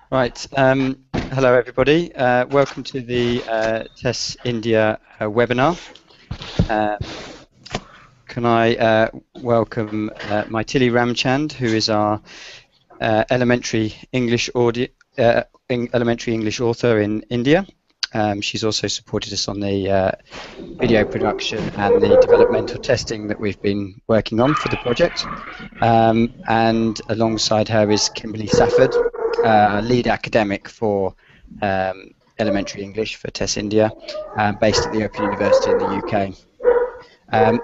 Right. Hello, everybody. Welcome to the TESS-India webinar. Can I welcome Maithili Ramchand, who is our elementary English author in India. She's also supported us on the video production and the developmental testing that we've been working on for the project. And alongside her is Kimberly Safford, lead academic for elementary English for TESS-India, based at the Open University in the UK.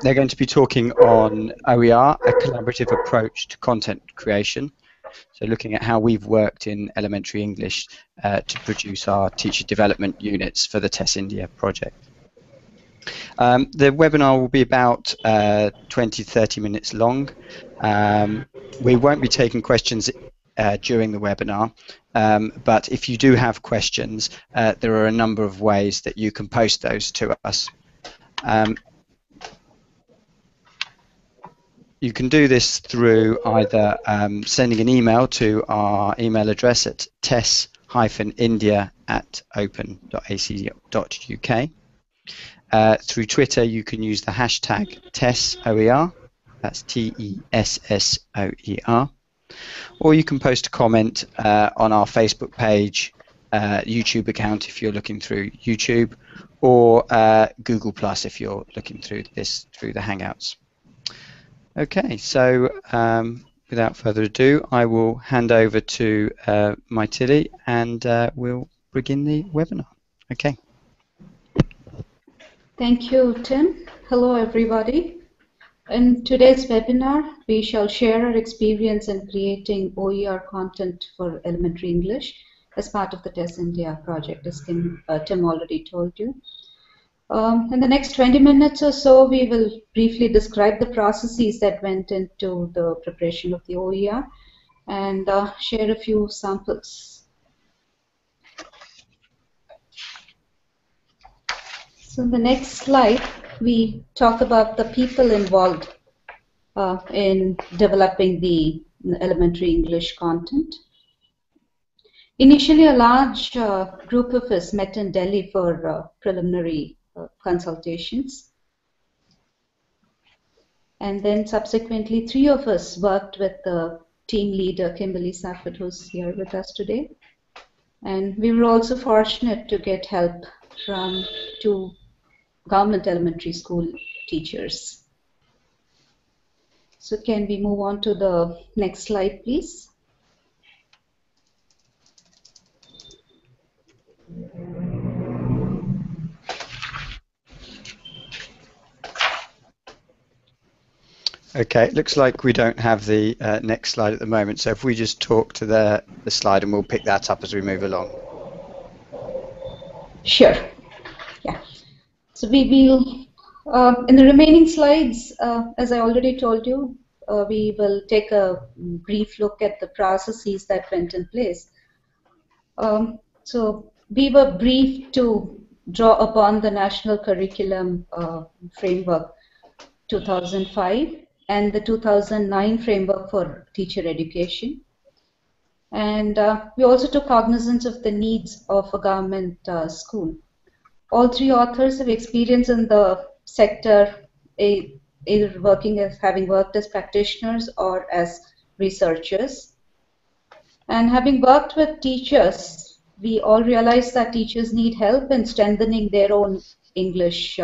They're going to be talking on OER, a collaborative approach to content creation. So looking at how we've worked in elementary English to produce our teacher development units for the TESS-India project. The webinar will be about 20-30 minutes long. We won't be taking questions during the webinar, but if you do have questions, there are a number of ways that you can post those to us. You can do this through either sending an email to our email address at tess-india@open.ac.uk. Through Twitter, you can use the hashtag TESSOER, that's TESSOER, or you can post a comment on our Facebook page, YouTube account if you're looking through YouTube, or Google Plus if you're looking through this through the Hangouts. Okay, so without further ado, I will hand over to Maithili and we'll begin the webinar. Okay. Thank you, Tim. Hello, everybody. In today's webinar, we shall share our experience in creating OER content for elementary English as part of the TESS-India project, as Tim already told you. In the next 20 minutes or so, we will briefly describe the processes that went into the preparation of the OER and share a few samples. So in the next slide, we talk about the people involved in developing the elementary English content. Initially, a large group of us met in Delhi for preliminary consultations. And then subsequently, 3 of us worked with the team leader, Kimberly Safford, who's here with us today. And we were also fortunate to get help from 2 government elementary school teachers. So can we move on to the next slide, please? Okay, it looks like we don't have the next slide at the moment, so if we just talk to the slide and we'll pick that up as we move along. Sure. Yeah. So we will, in the remaining slides, as I already told you, we will take a brief look at the processes that went in place. So we were briefed to draw upon the National Curriculum Framework 2005 and the 2009 Framework for Teacher Education. And we also took cognizance of the needs of a government school. All 3 authors have experience in the sector, either having worked as practitioners or as researchers. And having worked with teachers, we all realize that teachers need help in strengthening their own English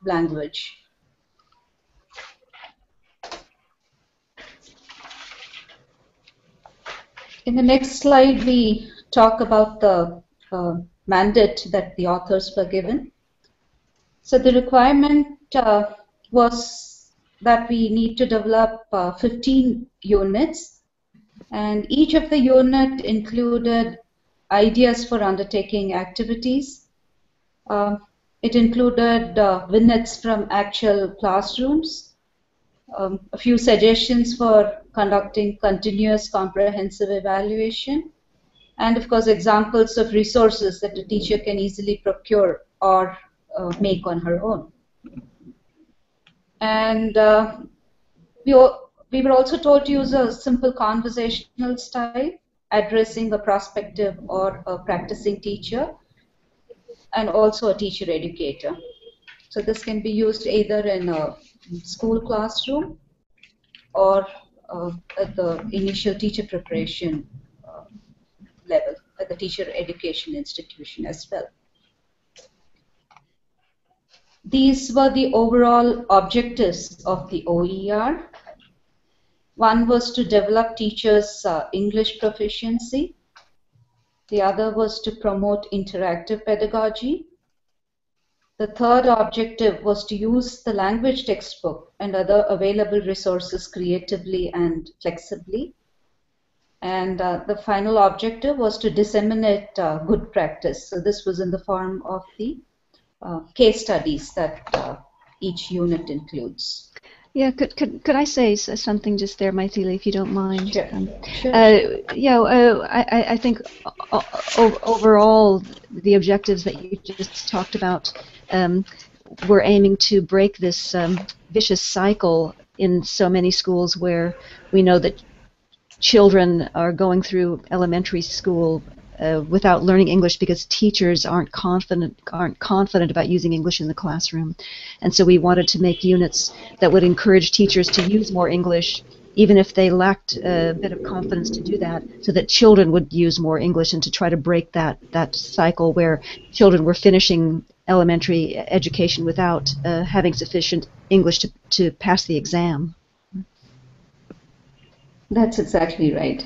language. In the next slide, we talk about the mandate that the authors were given. So the requirement was that we need to develop 15 units, and each of the unit included ideas for undertaking activities. It included vignettes from actual classrooms, a few suggestions for conducting continuous comprehensive evaluation, and of course examples of resources that a teacher can easily procure or make on her own. And we were also told to use a simple conversational style addressing a prospective or a practicing teacher, and also a teacher educator. So this can be used either in a school classroom or at the initial teacher preparation level, at the teacher education institution as well. These were the overall objectives of the OER. One was to develop teachers' English proficiency. The other was to promote interactive pedagogy. The third objective was to use the language textbook and other available resources creatively and flexibly. And the final objective was to disseminate good practice. So this was in the form of the case studies that each unit includes. Yeah, could I say something just there, Maithili, if you don't mind? Sure. I think overall the objectives that you just talked about, we're aiming to break this vicious cycle in so many schools where we know that children are going through elementary school without learning English because teachers aren't confident about using English in the classroom. And so we wanted to make units that would encourage teachers to use more English, even if they lacked a bit of confidence to do that, so that children would use more English, and to try to break that cycle where children were finishing elementary education without having sufficient English to pass the exam. That's exactly right.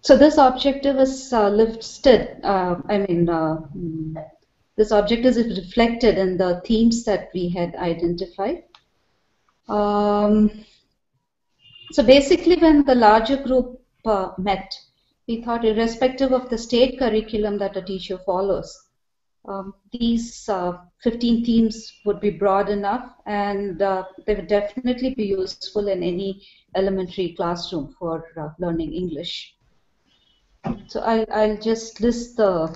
So this objective is listed, this objective is reflected in the themes that we had identified. So basically, when the larger group met, we thought, irrespective of the state curriculum that a teacher follows, these 15 themes would be broad enough, and they would definitely be useful in any elementary classroom for learning English. So I'll just list the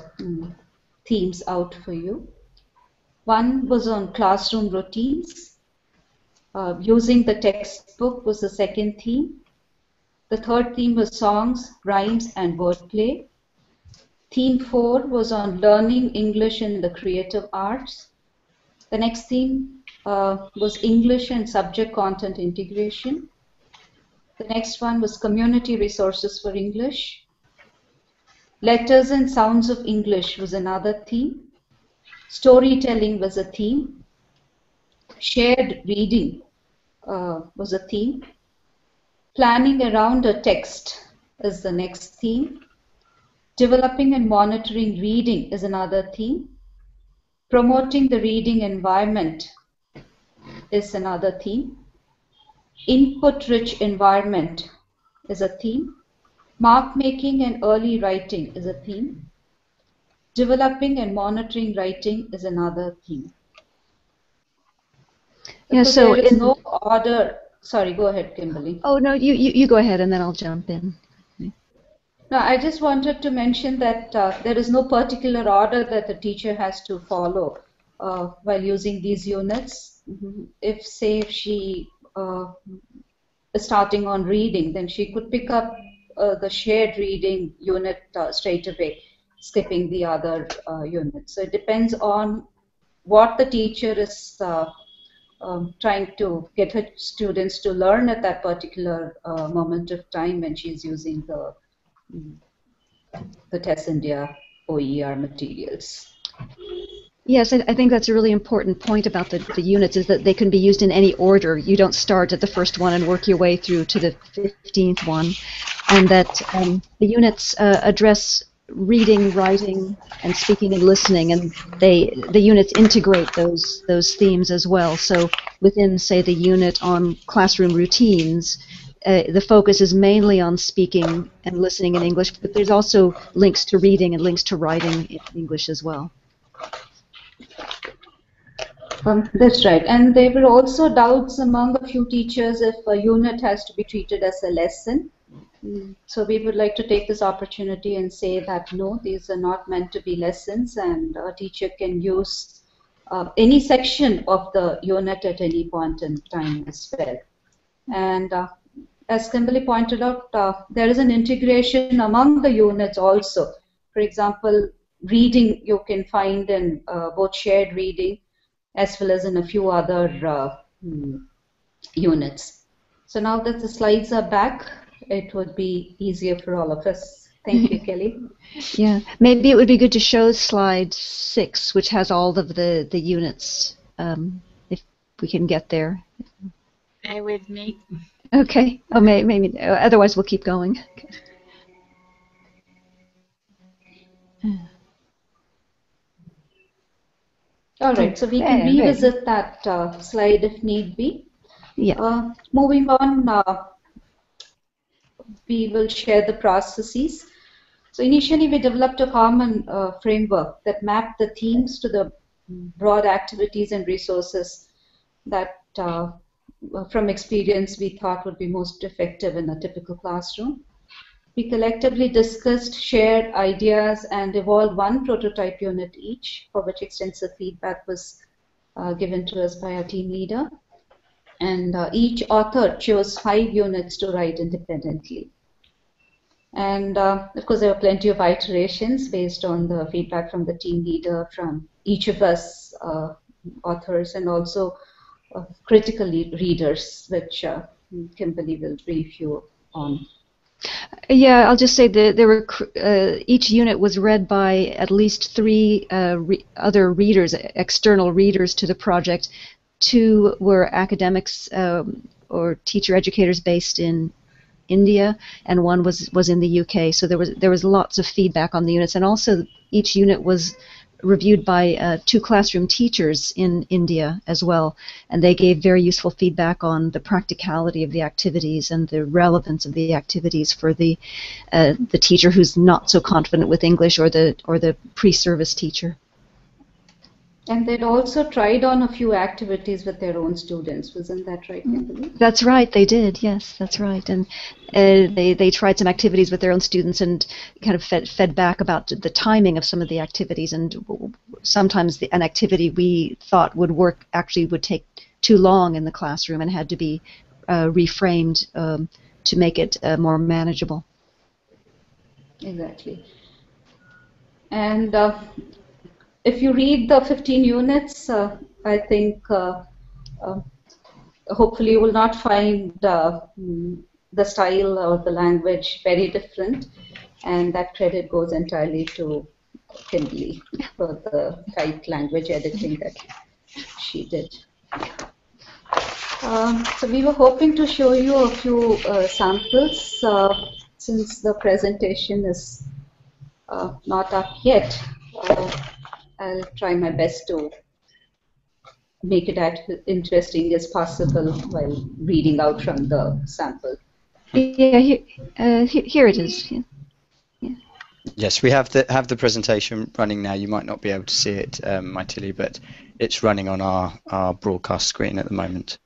themes out for you. One was on classroom routines. Using the textbook was the second theme. The third theme was songs, rhymes, and wordplay. Theme 4 was on learning English in the creative arts. The next theme was English and subject content integration. The next one was community resources for English. Letters and sounds of English was another theme. Storytelling was a theme. Shared reading was a theme. Planning around a text is the next theme. Developing and monitoring reading is another theme. Promoting the reading environment is another theme. Input-rich environment is a theme. Mark making and early writing is a theme. Developing and monitoring writing is another theme. Yeah, so there is no order. Sorry, go ahead, Kimberly. Oh no, you go ahead, and then I'll jump in. No, I just wanted to mention that there is no particular order that the teacher has to follow while using these units. If, say, if she is starting on reading, then she could pick up the shared reading unit straight away, skipping the other units. So it depends on what the teacher is trying to get her students to learn at that particular moment of time when she's using the TESS-India OER materials. Yes, I think that's a really important point about the units, is that they can be used in any order. You don't start at the first one and work your way through to the 15th one. And that the units address reading, writing, and speaking and listening, and the units integrate those themes as well. So within, say, the unit on classroom routines, the focus is mainly on speaking and listening in English, but there's also links to reading and links to writing in English as well. That's right. And there were also doubts among a few teachers if a unit has to be treated as a lesson. So we would like to take this opportunity and say that no, these are not meant to be lessons, and a teacher can use any section of the unit at any point in time as well. And as Kimberly pointed out, there is an integration among the units also. For example, reading you can find in both shared reading as well as in a few other units. So now that the slides are back, it would be easier for all of us. Thank you, Kelly. Yeah, maybe it would be good to show slide 6, which has all of the units, if we can get there. Bear with me. Okay. Oh, maybe. Otherwise, we'll keep going. Okay. All right, so we can revisit that slide if need be. Yeah. Moving on, we will share the processes. So initially, we developed a common framework that mapped the themes to the broad activities and resources that, from experience, we thought would be most effective in a typical classroom. We collectively discussed, shared ideas, and evolved one prototype unit each, for which extensive feedback was given to us by our team leader. And each author chose 5 units to write independently. And of course, there were plenty of iterations based on the feedback from the team leader, from each of us authors, and also critical readers, which Kimberly will brief you on. Yeah, I'll just say that there were each unit was read by at least 3 other readers, external readers to the project. 2 were academics or teacher educators based in India, and 1 was in the UK. So there was lots of feedback on the units, and also each unit was reviewed by 2 classroom teachers in India as well, and they gave very useful feedback on the practicality of the activities and the relevance of the activities for the teacher who's not so confident with English, or the pre-service teacher. And they'd also tried on a few activities with their own students. Wasn't that right, Kimberly? That's right, they did. Yes, that's right. And they tried some activities with their own students and kind of fed back about the timing of some of the activities. And sometimes an activity we thought would work actually would take too long in the classroom and had to be reframed to make it more manageable. Exactly. And if you read the 15 units, I think hopefully you will not find the style or the language very different, and that credit goes entirely to Kimberly for the tight language editing that she did. So we were hoping to show you a few samples since the presentation is not up yet. I'll try my best to make it as interesting as possible while reading out from the sample. Yeah, here it is. Yeah. Yeah. Yes, we have the presentation running now. You might not be able to see it, Maithili, but it's running on our broadcast screen at the moment.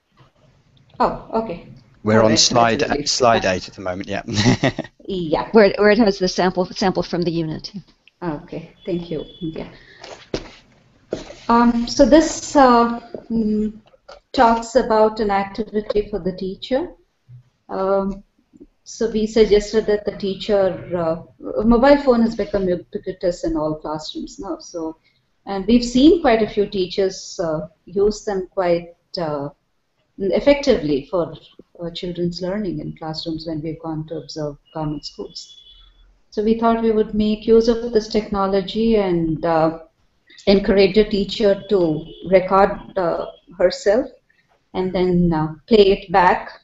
Oh, okay. We're on slide 8 at the moment. Yeah. Yeah. Where it has the sample from the unit. Okay. Thank you. Yeah. So this talks about an activity for the teacher. So we suggested that the teacher, mobile phone has become ubiquitous in all classrooms now. So, and we've seen quite a few teachers use them quite effectively for children's learning in classrooms when we've gone to observe government schools. So we thought we would make use of this technology and encourage a teacher to record herself and then play it back,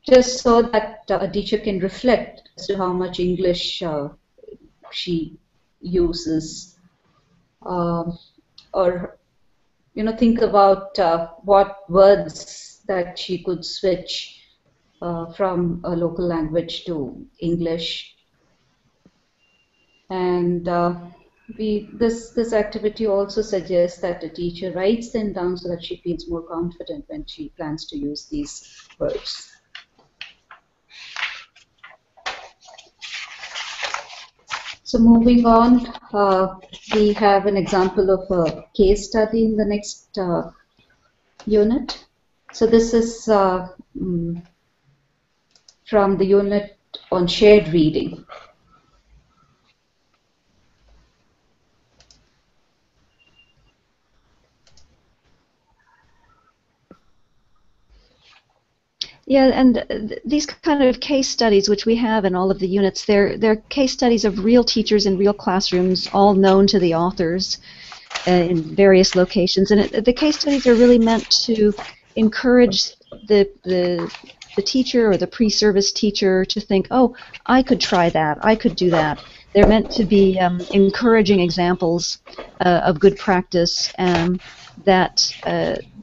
just so that a teacher can reflect as to how much English she uses, or think about what words that she could switch from a local language to English. And this activity also suggests that the teacher writes them down so that she feels more confident when she plans to use these words. So moving on, we have an example of a case study in the next unit. So this is from the unit on shared reading. Yeah, and these kind of case studies, which we have in all of the units, they're case studies of real teachers in real classrooms, all known to the authors in various locations. And the case studies are really meant to encourage the teacher or the pre-service teacher to think, oh, I could try that, I could do that. They're meant to be encouraging examples of good practice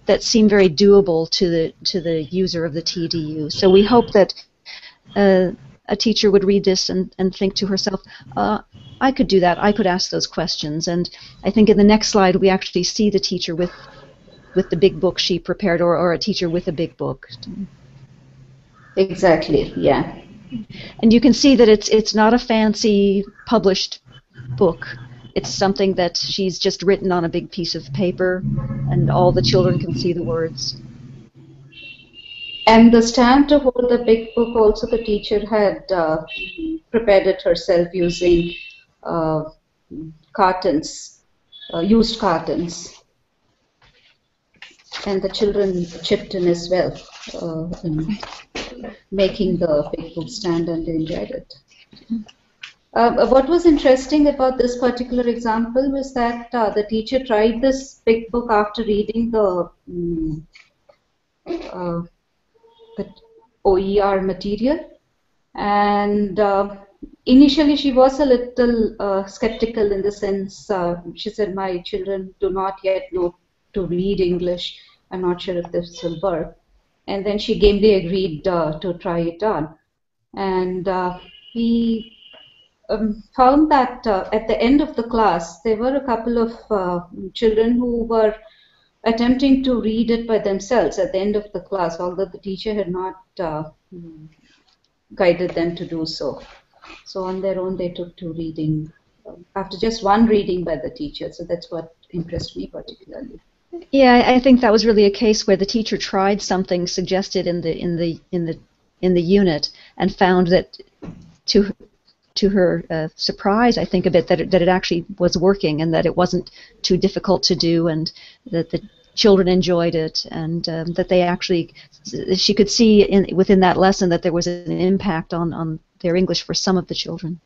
that seem very doable to the user of the TDU. So we hope that a teacher would read this and think to herself, I could do that, I could ask those questions. And I think in the next slide we actually see the teacher with the big book she prepared, or a teacher with a big book. Exactly, yeah. And you can see that it's not a fancy published book. It's something that she's just written on a big piece of paper, and all the children can see the words. And the stand to hold the big book also the teacher had prepared it herself using cartons, used cartons. And the children chipped in as well, in making the big book stand, and they enjoyed it. What was interesting about this particular example was that the teacher tried this big book after reading the OER material, and initially she was a little skeptical in the sense she said, my children do not yet know to read English, I'm not sure if this will work. And then she gamely agreed to try it on, and we found that at the end of the class, there were a couple of children who were attempting to read it by themselves at the end of the class, although the teacher had not guided them to do so. So on their own, they took to reading after just one reading by the teacher. So that's what impressed me particularly. Yeah, I think that was really a case where the teacher tried something suggested in the unit and found that to her surprise, I think, a bit, that it actually was working, and that it wasn't too difficult to do, and that the children enjoyed it, and that they actually, she could see within that lesson that there was an impact on their English for some of the children.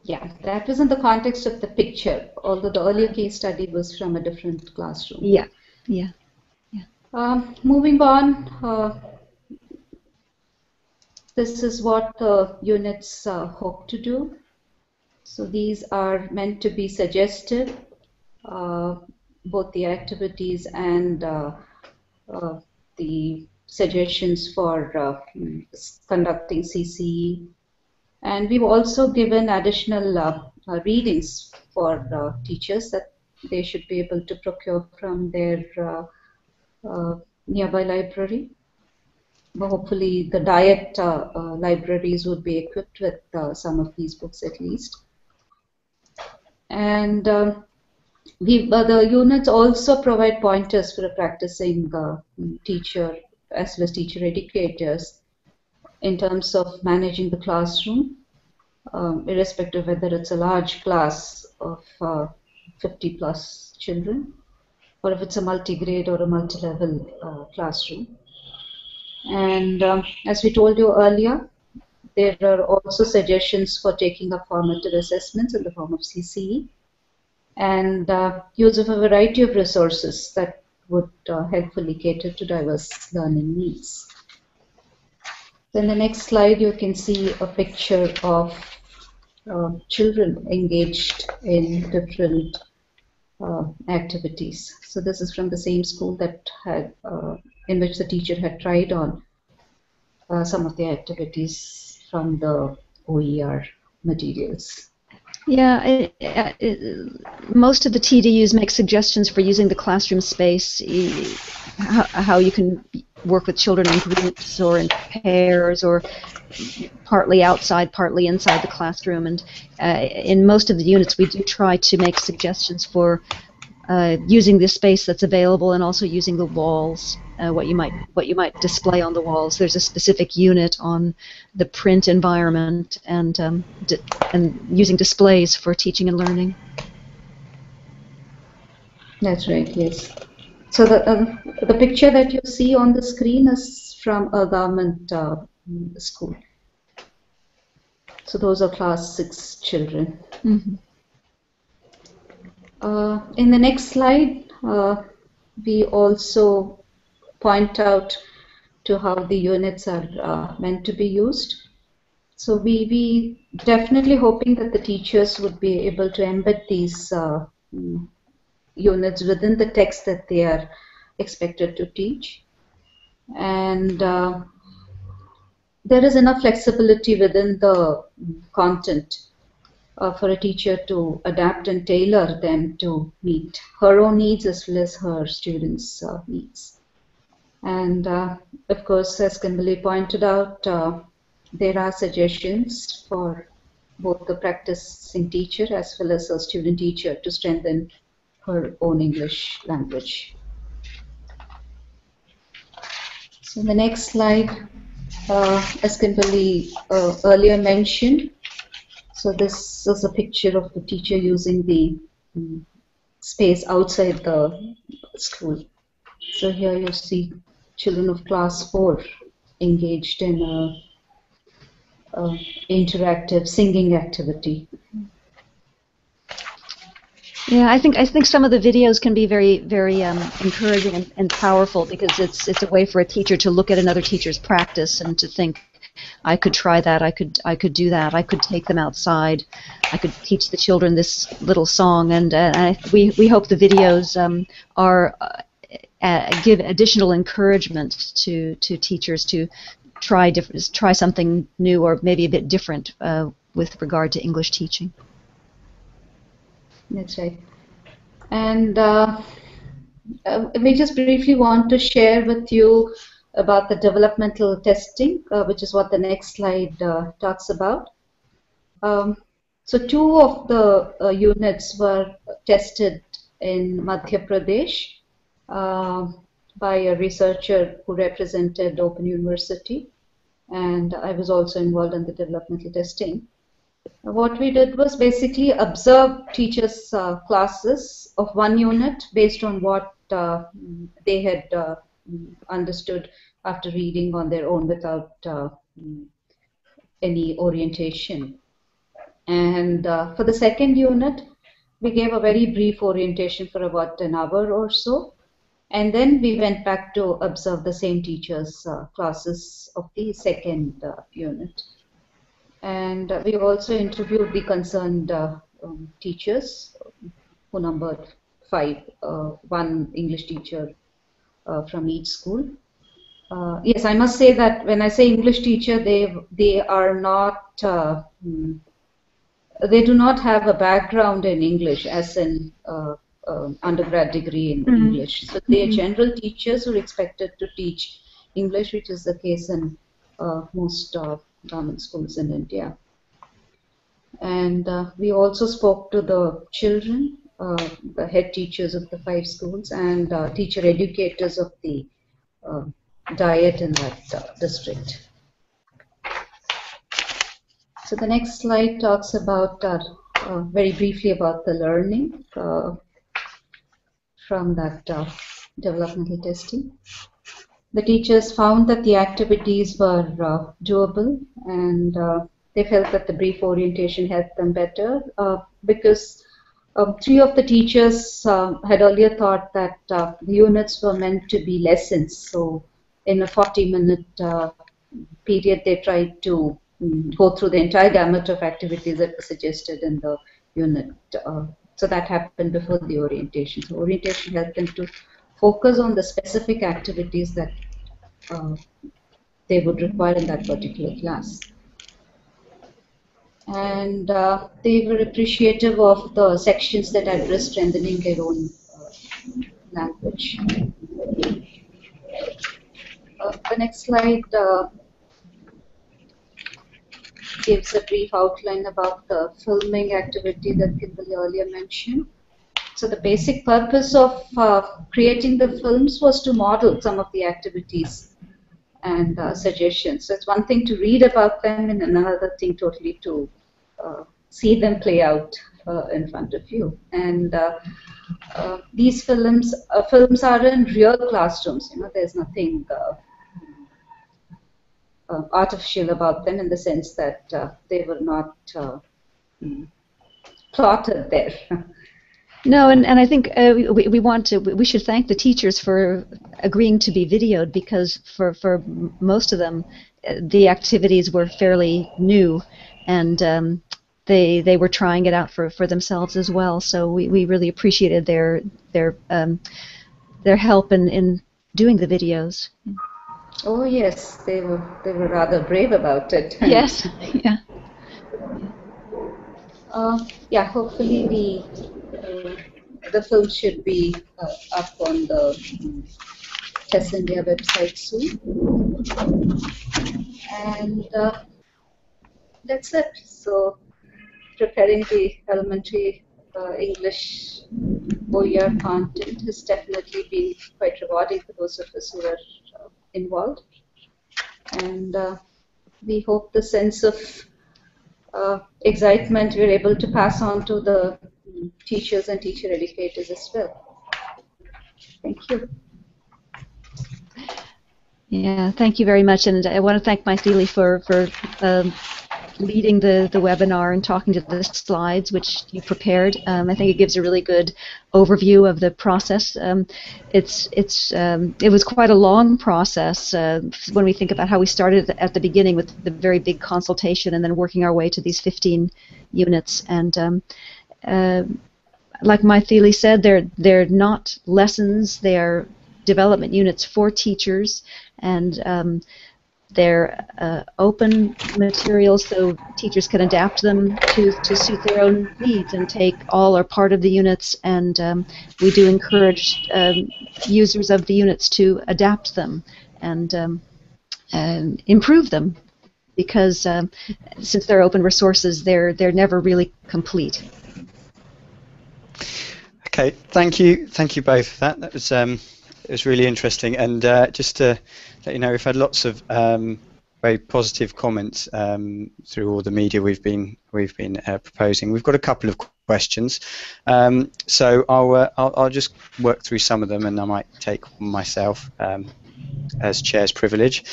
Yeah, that was in the context of the picture, although the earlier case study was from a different classroom. Yeah, yeah, yeah. Moving on. This is what the units hope to do. So these are meant to be suggestive, both the activities and the suggestions for conducting CCE. And we've also given additional readings for teachers that they should be able to procure from their nearby library. But hopefully the diet libraries would be equipped with some of these books at least. And the units also provide pointers for a practicing teacher as well as teacher educators in terms of managing the classroom, irrespective of whether it's a large class of 50 plus children, or if it's a multi-grade or a multi-level classroom. And as we told you earlier, there are also suggestions for taking up formative assessments in the form of CCE, and use of a variety of resources that would helpfully cater to diverse learning needs. In the next slide, you can see a picture of children engaged in different activities. So this is from the same school that had, in which the teacher had tried on some of the activities from the OER materials. Yeah, most of the TDUs make suggestions for using the classroom space, how you can work with children in groups or in pairs, or partly outside, partly inside the classroom. And in most of the units, we do try to make suggestions for using the space that's available and also using the walls, what you might display on the walls. There's a specific unit on the print environment and using displays for teaching and learning. That's right, yes. So the picture that you see on the screen is from a government school. So those are class 6 children. Mm-hmm. In the next slide, we also point out to how the units are meant to be used. So we definitely hoping that the teachers would be able to embed these units within the text that they are expected to teach. And there is enough flexibility within the content for a teacher to adapt and tailor them to meet her own needs as well as her students' needs. And of course, as Kimberly pointed out, there are suggestions for both the practicing teacher as well as a student teacher to strengthen her own English language. So in the next slide, as Kimberly earlier mentioned, so this is a picture of the teacher using the space outside the school. So here you see children of class 4 engaged in a interactive singing activity. Yeah, I think some of the videos can be very encouraging and powerful because it's a way for a teacher to look at another teacher's practice and to think, I could try that, I could do that, I could take them outside, I could teach the children this little song, and we hope the videos give additional encouragement to teachers to try something new or maybe a bit different with regard to English teaching. That's right. And we just briefly want to share with you about the developmental testing, which is what the next slide talks about. So 2 of the units were tested in Madhya Pradesh by a researcher who represented Open University, and I was also involved in the developmental testing. What we did was basically observe teachers' classes of one unit based on what they had understood after reading on their own without any orientation. And for the second unit, we gave a very brief orientation for about an hour or so. And then we went back to observe the same teachers' classes of the second unit. And we also interviewed the concerned teachers, who numbered 5, 1 English teacher from each school. Yes, I must say that when I say English teacher, they are not, they do not have a background in English as an undergrad degree in English. So they are general teachers who are expected to teach English, which is the case in most government schools in India. And we also spoke to the children, the head teachers of the 5 schools, and teacher educators of the diet in that district. So the next slide talks about very briefly about the learning from that developmental testing. The teachers found that the activities were doable, and they felt that the brief orientation helped them better because 3 of the teachers had earlier thought that the units were meant to be lessons. So in a 40-minute period, they tried to go through the entire gamut of activities that were suggested in the unit. So that happened before the orientation. So orientation helped them to focus on the specific activities that they would require in that particular class. And they were appreciative of the sections that address strengthening their own language. The next slide gives a brief outline about the filming activity that Kimberly earlier mentioned. So the basic purpose of creating the films was to model some of the activities and suggestions. So it's one thing to read about them and another thing totally to see them play out in front of you. And these films are in real classrooms. You know, there's nothing artificial about them in the sense that they were not plotted there. No, and I think we should thank the teachers for agreeing to be videoed, because for most of them the activities were fairly new, and they were trying it out for themselves as well. So we really appreciated their help in doing the videos. Oh yes, they were rather brave about it. Yes, yeah. Yeah, hopefully the film should be up on the TESS-India website soon. And that's it. So preparing the elementary English OER content has definitely been quite rewarding for those of us who are involved. And we hope the sense of excitement we're able to pass on to the teachers and teacher educators as well. Thank you. Yeah, thank you very much, and I want to thank Maithili for leading the webinar and talking to the slides which you prepared. I think it gives a really good overview of the process. It was quite a long process when we think about how we started at the beginning with the very big consultation and then working our way to these 15 units. And like Maithili said, they're not lessons, they're development units for teachers, and they're open materials, so teachers can adapt them to suit their own needs and take all or part of the units, and we do encourage users of the units to adapt them and improve them, because since they're open resources, they're never really complete. Okay, thank you both for that. That was it was really interesting, and just to let you know, we've had lots of very positive comments through all the media we've been proposing. We've got a couple of questions, so I'll just work through some of them, and I might take one myself as chair's privilege.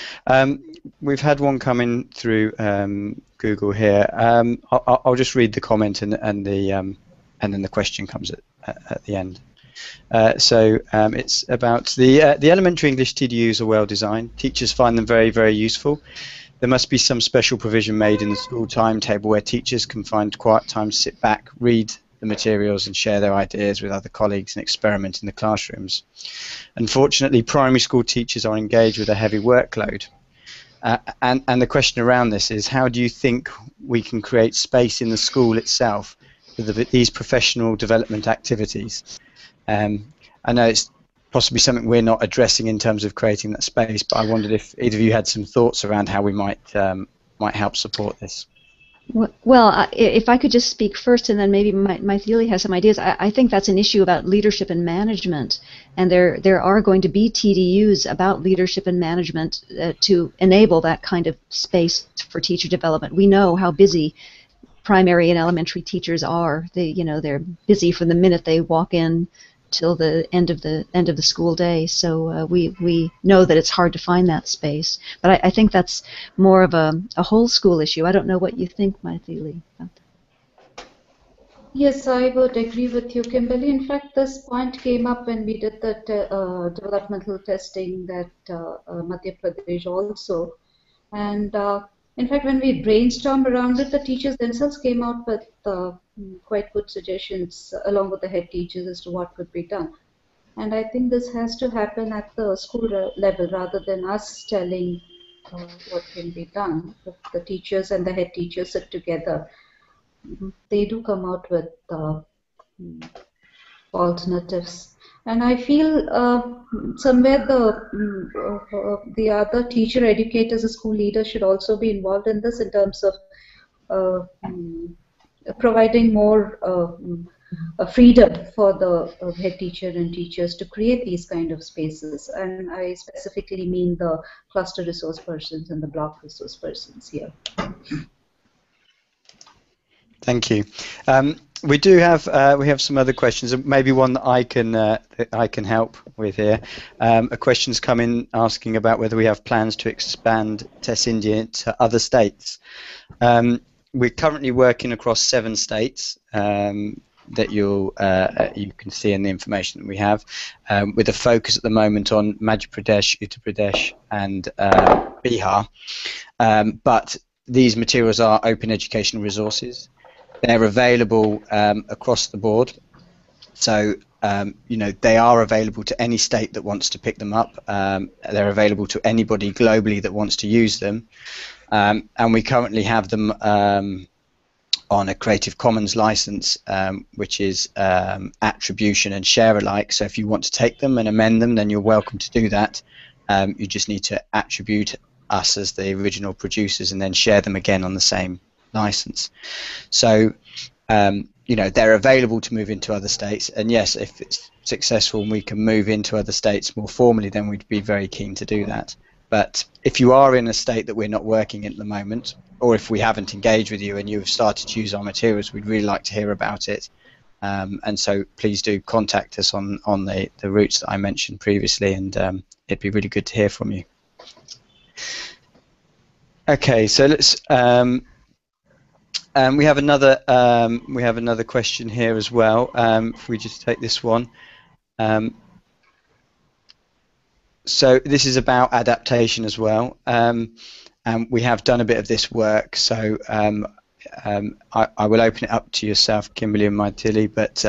We've had one coming through Google here. I'll just read the comment and then the question comes at the end. So it's about the elementary English TDUs are well designed. Teachers find them very, very useful. There must be some special provision made in the school timetable where teachers can find quiet time to sit back, read the materials and share their ideas with other colleagues and experiment in the classrooms. Unfortunately, primary school teachers are engaged with a heavy workload. And the question around this is, how do you think we can create space in the school itself for these professional development activities? I know it's possibly something we're not addressing in terms of creating that space, but I wondered if either of you had some thoughts around how we might help support this. Well, if I could just speak first, and then maybe Maithili has some ideas. I think that's an issue about leadership and management, and there are going to be TDUs about leadership and management to enable that kind of space for teacher development. We know how busy primary and elementary teachers are. They're busy from the minute they walk in till the end of the school day. So we know that it's hard to find that space. But I think that's more of a whole school issue. I don't know what you think, Maithili, about that. Yes, I would agree with you, Kimberly. In fact, this point came up when we did the developmental testing that Madhya Pradesh also. And in fact, when we brainstormed around it, the teachers themselves came out with quite good suggestions along with the head teachers as to what could be done. And I think this has to happen at the school level rather than us telling what can be done. If the teachers and the head teachers sit together, they do come out with alternatives. And I feel somewhere the other teacher educators, the school leaders should also be involved in this in terms of providing more freedom for the head teacher and teachers to create these kind of spaces. And I specifically mean the cluster resource persons and the block resource persons here. Thank you. We do have we have some other questions, and maybe one that I can help with here. A question's come in asking about whether we have plans to expand TESS-India to other states. We're currently working across 7 states that you can see in the information that we have, with a focus at the moment on Madhya Pradesh, Uttar Pradesh, and Bihar. But these materials are open educational resources. They're available across the board, so you know, they are available to any state that wants to pick them up. They're available to anybody globally that wants to use them, and we currently have them on a Creative Commons license, which is attribution and share alike. So if you want to take them and amend them, then you're welcome to do that. You just need to attribute us as the original producers and then share them again on the same license. So you know, they're available to move into other states, and yes, if it's successful and we can move into other states more formally, then we'd be very keen to do that. But if you are in a state that we're not working in at the moment, or if we haven't engaged with you and you've started to use our materials, we'd really like to hear about it. And so please do contact us on the routes that I mentioned previously, and it'd be really good to hear from you. Okay, so let's we have another question here as well. If we just take this one. So this is about adaptation as well, and we have done a bit of this work. So I will open it up to yourself, Kimberly and Maithili, but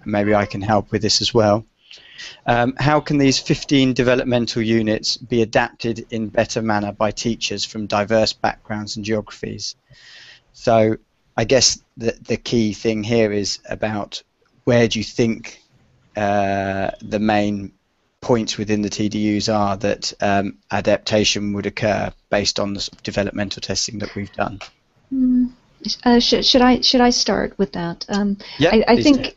maybe I can help with this as well. How can these 15 developmental units be adapted in better manner by teachers from diverse backgrounds and geographies? So I guess the key thing here is about where do you think the main points within the TDUs are that adaptation would occur based on the sort of developmental testing that we've done. Should I start with that? Yeah, I think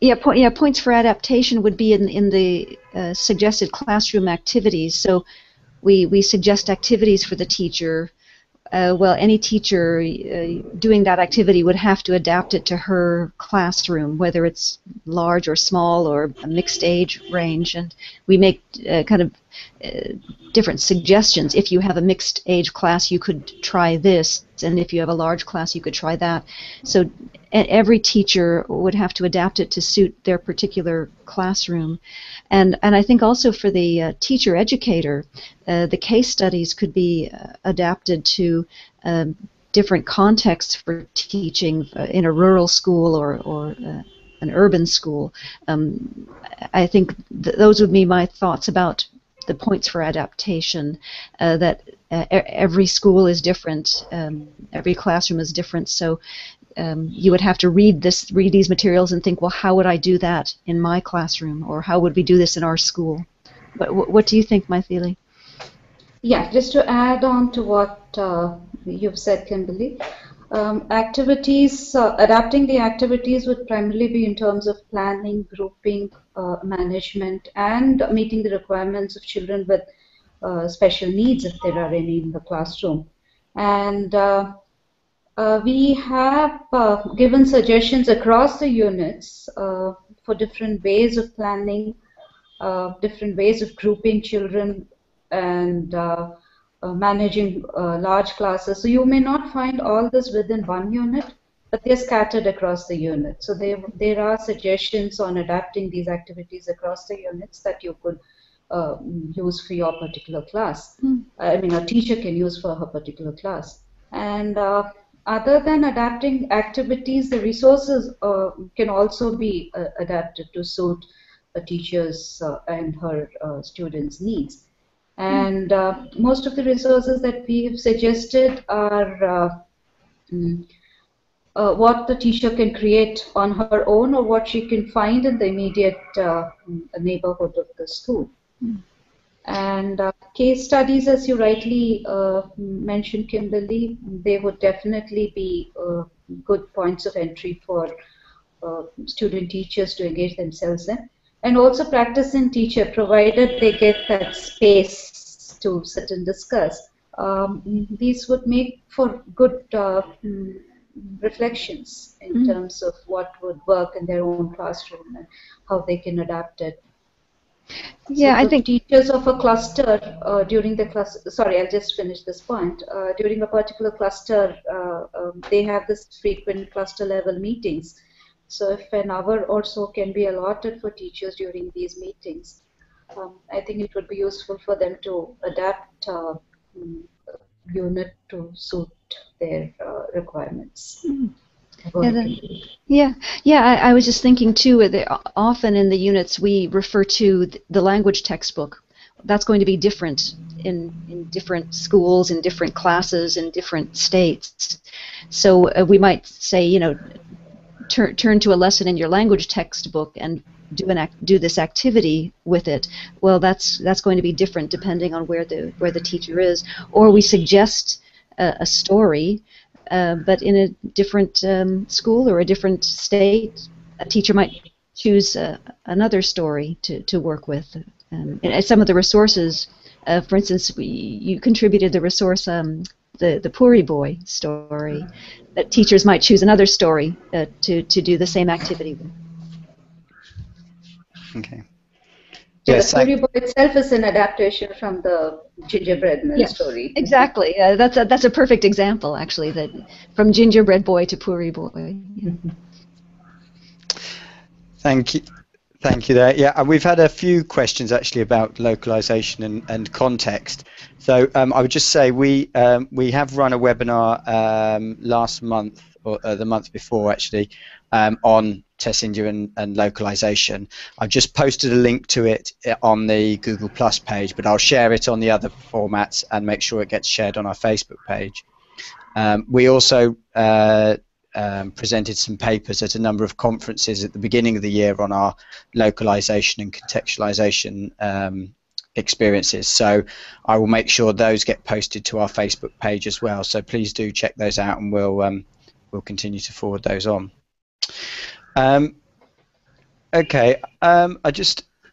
points for adaptation would be in the suggested classroom activities. So we suggest activities for the teacher. Well, any teacher doing that activity would have to adapt it to her classroom, whether it's large or small or a mixed age range, and we make kind of different suggestions. If you have a mixed age class, you could try this, and if you have a large class, you could try that. So every teacher would have to adapt it to suit their particular classroom. And I think also for the teacher educator, the case studies could be adapted to different contexts for teaching in a rural school or an urban school. I think those would be my thoughts about the points for adaptation, that every school is different, every classroom is different, so you would have to read these materials and think, well, how would I do that in my classroom, or how would we do this in our school? What do you think, Maithili? Yeah, just to add on to what you've said, Kimberly, adapting the activities would primarily be in terms of planning, grouping, management, and meeting the requirements of children with special needs, if there are any in the classroom. And we have given suggestions across the units for different ways of planning, different ways of grouping children, and managing large classes. So you may not find all this within one unit, but they're scattered across the unit. So there are suggestions on adapting these activities across the units that you could use for your particular class. I mean, a teacher can use for her particular class. And other than adapting activities, the resources can also be adapted to suit a teacher's and her students' needs. And most of the resources that we have suggested are what the teacher can create on her own, or what she can find in the immediate neighborhood of the school. And case studies, as you rightly mentioned, Kimberly, they would definitely be good points of entry for student teachers to engage themselves in, and also practicing teacher, provided they get that space to sit and discuss. These would make for good reflections in terms of what would work in their own classroom and how they can adapt it. Yeah, So I the think. teachers of a cluster during the class, sorry, I'll just finish this point. During a particular cluster, they have this frequent cluster level meetings. So if an hour or so can be allotted for teachers during these meetings, I think it would be useful for them to adapt unit to suit their requirements. I was just thinking too, that often in the units we refer to the language textbook. That's going to be different in different schools, in different classes, in different states. So we might say, you know, turn to a lesson in your language textbook and do this activity with it. Well, that's going to be different depending on where the teacher is. Or we suggest a story, but in a different school or a different state, a teacher might choose another story to work with. And some of the resources, for instance, you contributed the resource, the Puri Boy story. That teachers might choose another story to do the same activity with. Okay. So Yes, the Puri Boy itself is an adaptation from the gingerbread man story. Exactly. That's a perfect example, actually, that from gingerbread boy to Puri Boy. Yeah. Thank you. Thank you there. Yeah, we've had a few questions actually about localization and context. So I would just say we have run a webinar last month, or the month before actually, on TESS-India and localization. I've just posted a link to it on the Google Plus page, but I'll share it on the other formats and make sure it gets shared on our Facebook page. We also presented some papers at a number of conferences at the beginning of the year on our localization and contextualization experiences. So I will make sure those get posted to our Facebook page as well. So please do check those out, and we'll continue to forward those on. Okay,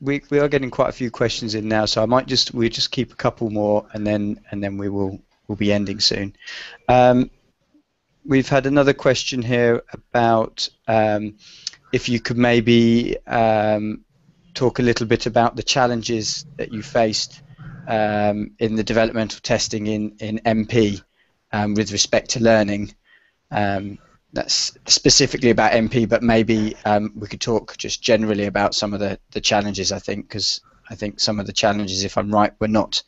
we are getting quite a few questions in now, so we'll just keep a couple more, and then we'll be ending soon. We've had another question here about if you could maybe talk a little bit about the challenges that you faced in the developmental testing in MP with respect to learning. That's specifically about MP, but maybe we could talk just generally about some of the challenges, I think, because I think some of the challenges, if I'm right, were not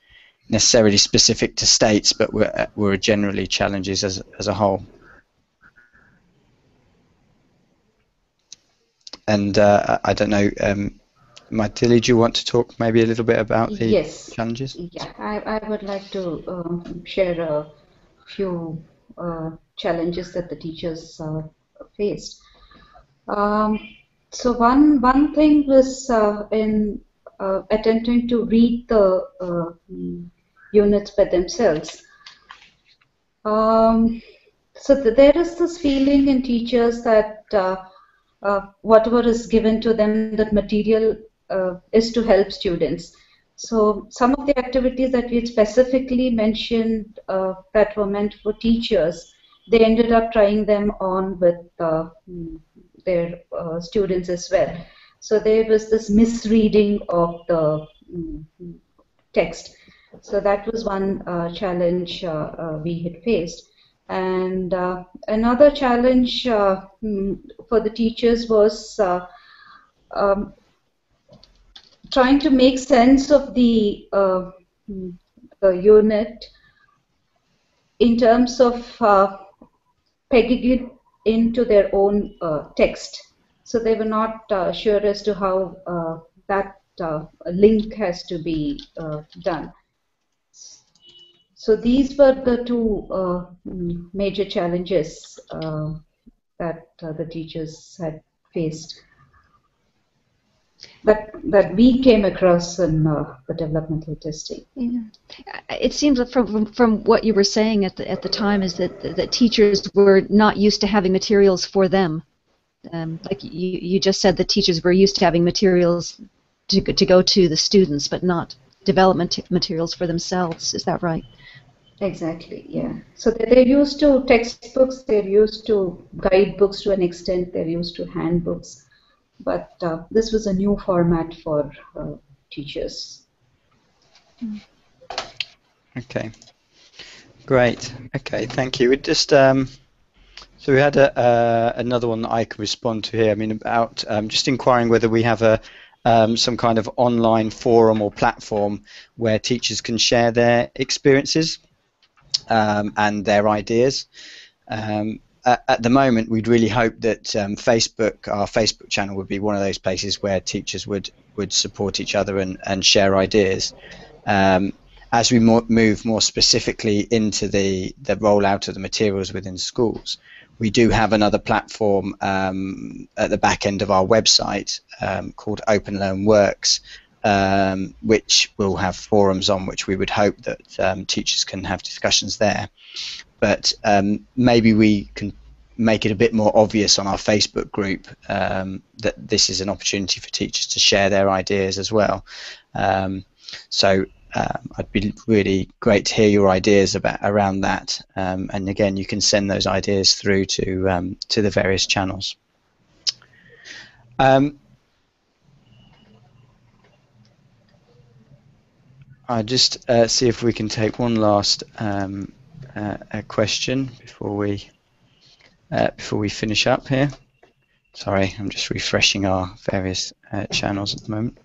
necessarily specific to states, but were generally challenges as a whole. And I don't know, Maithili, do you want to talk maybe a little bit about the challenges? Yeah, I would like to share a few challenges that the teachers faced. So one thing was in attempting to read the units by themselves. So there is this feeling in teachers that whatever is given to them, that material is to help students. So some of the activities that we had specifically mentioned that were meant for teachers, they ended up trying them on with their students as well. So there was this misreading of the text. So that was one challenge we had faced. And another challenge for the teachers was trying to make sense of the unit in terms of pegging it into their own text. So they were not sure as to how that link has to be done. So these were the two major challenges that the teachers had faced, that we came across in the developmental testing. Yeah. It seems that from what you were saying at the time is that teachers were not used to having materials for them. like you just said, the teachers were used to having materials to go to the students, but not development materials for themselves. Is that right? Exactly, yeah. So they're used to textbooks, they're used to guidebooks to an extent, they're used to handbooks, but this was a new format for teachers. Okay, great. Okay, thank you. It just so we had another one that I could respond to here. I mean, about just inquiring whether we have a some kind of online forum or platform where teachers can share their experiences and their ideas. At the moment, we'd really hope that Facebook, our Facebook channel, would be one of those places where teachers would support each other and share ideas. As we move more specifically into the rollout of the materials within schools, we do have another platform at the back end of our website called Open Learn Works, which will have forums on which we would hope that teachers can have discussions there. But maybe we can make it a bit more obvious on our Facebook group that this is an opportunity for teachers to share their ideas as well. So I'd be really great to hear your ideas around that. And again, you can send those ideas through to the various channels. I'll just see if we can take one last a question before we finish up here. Sorry, I'm just refreshing our various channels at the moment.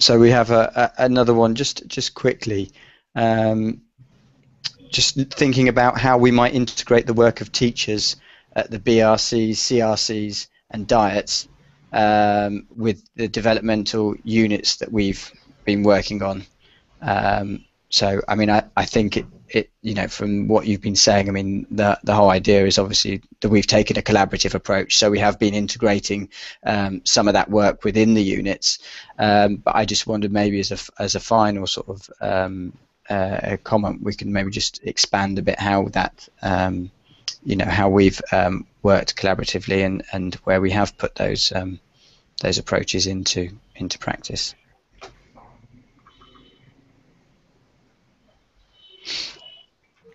So we have another one. Just quickly, just thinking about how we might integrate the work of teachers at the BRCs, CRCs, and diets with the developmental units that we've been working on. So, I mean, I think it, you know, from what you've been saying, I mean, the whole idea is obviously that we've taken a collaborative approach. So we have been integrating some of that work within the units. But I just wondered maybe as a final sort of a comment, we can maybe just expand a bit how that, you know, how we've worked collaboratively and where we have put those approaches into practice.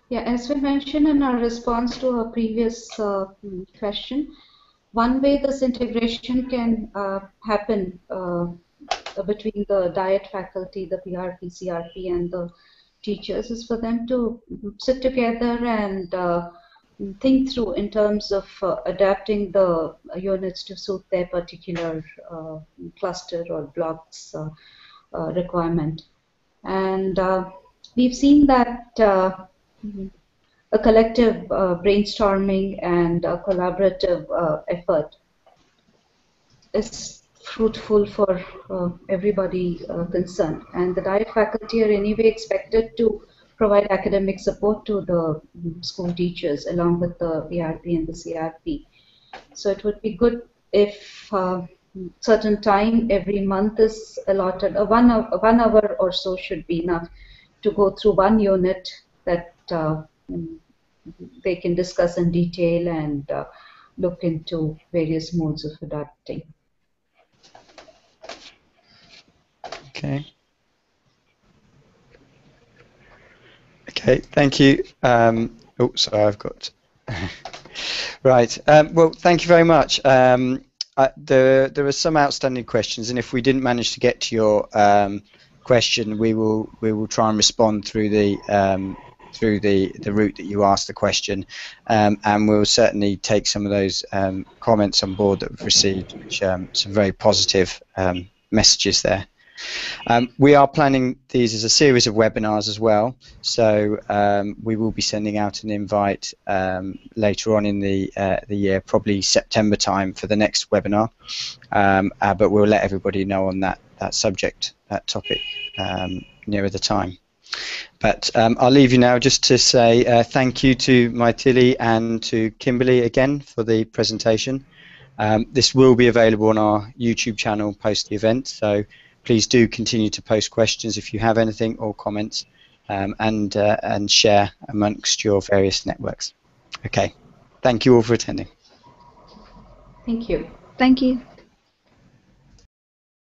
Yeah, as we mentioned in our response to a previous question, one way this integration can happen between the diet faculty, the PRP, CRP, and the teachers is for them to sit together and think through in terms of adapting the units to suit their particular cluster or blocks requirement. And we've seen that a collective brainstorming and a collaborative effort is fruitful for everybody concerned. And the diet faculty are anyway expected to provide academic support to the school teachers along with the PRP and the CRP. So it would be good if certain time every month is allotted, 1 hour or so should be enough to go through one unit that they can discuss in detail and look into various modes of adapting. Okay. Okay, thank you. Oh, sorry, I've got... Right. Well, thank you very much. There are some outstanding questions, and if we didn't manage to get to your question, we will try and respond through the route that you asked the question, and we'll certainly take some of those comments on board that we've received, which some very positive messages there. We are planning these as a series of webinars as well, so we will be sending out an invite later on in the year, probably September time, for the next webinar, but we'll let everybody know on that subject, that topic, nearer the time. But I'll leave you now just to say thank you to Maithili and to Kimberly again for the presentation. This will be available on our YouTube channel post the event, so please do continue to post questions if you have anything or comments, and share amongst your various networks. Okay, thank you all for attending. Thank you. Thank you.